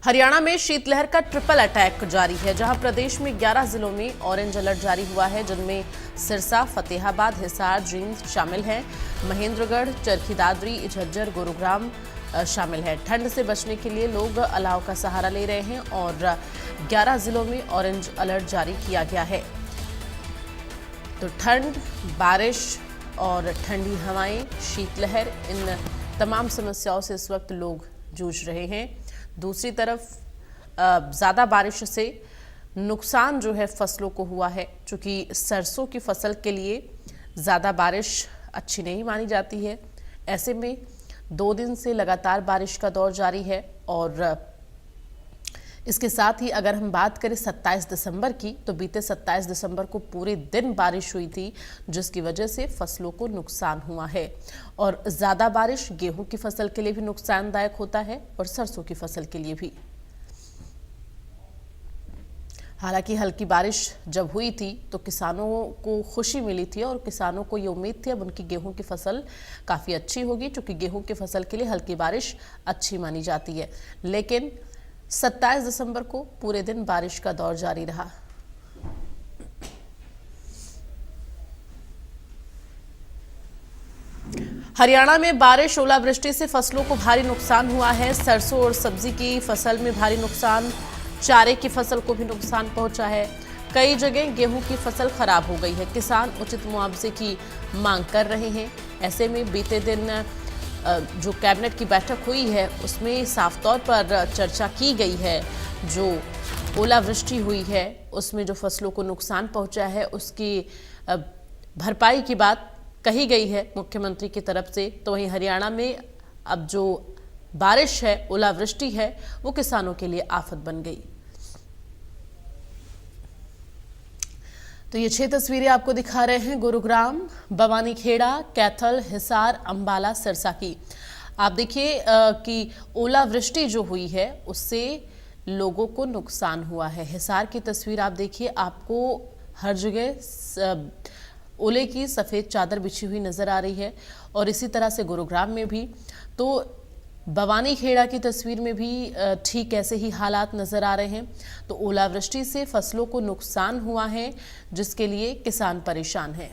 हरियाणा में शीतलहर का ट्रिपल अटैक जारी है, जहां प्रदेश में 11 जिलों में ऑरेंज अलर्ट जारी हुआ है, जिनमें सिरसा, फतेहाबाद, हिसार, जींद शामिल हैं। महेंद्रगढ़, चरखी दादरी, झज्जर, गुरुग्राम शामिल है। ठंड से बचने के लिए लोग अलाव का सहारा ले रहे हैं और 11 जिलों में ऑरेंज अलर्ट जारी किया गया है। तो ठंड, बारिश और ठंडी हवाएं, शीतलहर, इन तमाम समस्याओं से इस वक्त लोग जूझ रहे हैं। दूसरी तरफ ज़्यादा बारिश से नुकसान जो है फसलों को हुआ है, चूँकि सरसों की फसल के लिए ज़्यादा बारिश अच्छी नहीं मानी जाती है। ऐसे में 2 दिन से लगातार बारिश का दौर जारी है और इसके साथ ही अगर हम बात करें 27 दिसंबर की, तो बीते 27 दिसंबर को पूरे दिन बारिश हुई थी, जिसकी वजह से फसलों को नुकसान हुआ है। और ज़्यादा बारिश गेहूं की फसल के लिए भी नुकसानदायक होता है और सरसों की फसल के लिए भी। हालांकि हल्की बारिश जब हुई थी तो किसानों को खुशी मिली थी और किसानों को ये उम्मीद थी अब उनकी गेहूं की फसल काफ़ी अच्छी होगी, क्योंकि गेहूं की फसल के लिए हल्की बारिश अच्छी मानी जाती है। लेकिन 27 दिसंबर को पूरे दिन बारिश का दौर जारी रहा। हरियाणा में बारिश, ओलावृष्टि से फसलों को भारी नुकसान हुआ है। सरसों और सब्जी की फसल में भारी नुकसान, चारे की फसल को भी नुकसान पहुंचा है। कई जगह गेहूं की फसल खराब हो गई है। किसान उचित मुआवजे की मांग कर रहे हैं। ऐसे में बीते दिन जो कैबिनेट की बैठक हुई है उसमें साफ तौर पर चर्चा की गई है। जो ओलावृष्टि हुई है उसमें जो फसलों को नुकसान पहुंचा है उसकी भरपाई की बात कही गई है मुख्यमंत्री की तरफ से। तो वहीं हरियाणा में अब जो बारिश है, ओलावृष्टि है, वो किसानों के लिए आफत बन गई। तो ये 6 तस्वीरें आपको दिखा रहे हैं गुरुग्राम, बवानीखेड़ा, कैथल, हिसार, अंबाला, सिरसा की। आप देखिए कि ओलावृष्टि जो हुई है उससे लोगों को नुकसान हुआ है। हिसार की तस्वीर आप देखिए, आपको हर जगह ओले की सफ़ेद चादर बिछी हुई नज़र आ रही है और इसी तरह से गुरुग्राम में भी। तो बवानीखेड़ा की तस्वीर में भी ठीक ऐसे ही हालात नजर आ रहे हैं। तो ओलावृष्टि से फसलों को नुकसान हुआ है, जिसके लिए किसान परेशान हैं।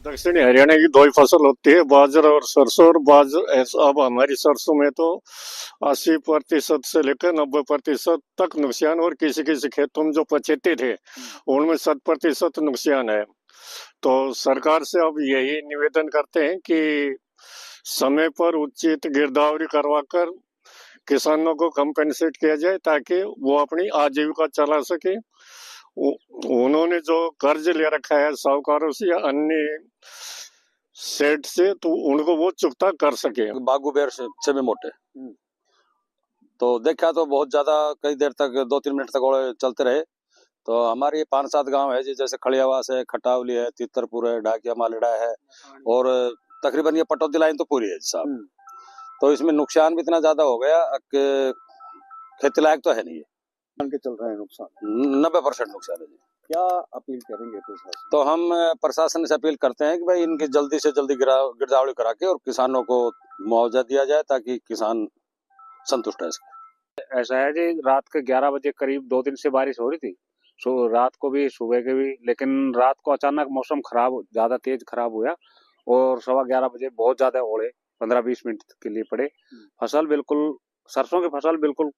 दक्षिणी हरियाणा की 2 ही फसल होती है, बाजरा और सरसों। और अब हमारी सरसों में तो 80% से लेकर 90% तक नुकसान, और किसी किसी खेतों में जो 75 थे उनमें 100% नुकसान है। तो सरकार से अब यही निवेदन करते हैं कि समय पर उचित गिरदावरी करवाकर किसानों को कंपेंसेट किया जाए, ताकि वो अपनी आजीविका चला सके। उन्होंने जो कर्ज ले रखा है साहूकारों से या अन्य सेठ से, तो उनको वो चुकता कर सके। बागू बेर से भी मोटे तो देखा तो बहुत ज्यादा कई देर तक 2-3 मिनट तक और चलते रहे। तो हमारे 5-7 गांव है जैसे खड़ियावास है, खटावली है, तितरपुर है, ढाकिया मालेड़ा है और तकरीबन ये पटौदी लाइन तो पूरी है साहब। तो इसमें नुकसान भी इतना ज्यादा हो गया कि खेती लायक तो है नहीं है। के चल रहा है नुकसान, 90% नुकसान है जी। क्या अपील करेंगे प्रशासन? तो हम प्रशासन से अपील करते हैं कि भाई इनकी जल्दी से जल्दी गिरदावरी करा के और किसानों को मुआवजा दिया जाए, ताकि किसान संतुष्ट रह सके। ऐसा है जी, रात के 11 बजे करीब 2 दिन से बारिश हो रही थी, रात को भी सुबह के भी। लेकिन रात को अचानक मौसम ज्यादा तेज खराब हुआ और 11:15 बजे बहुत ज्यादा ओले 15-20 मिनट के लिए पड़े। फसल बिल्कुल, सरसों की फसल बिल्कुल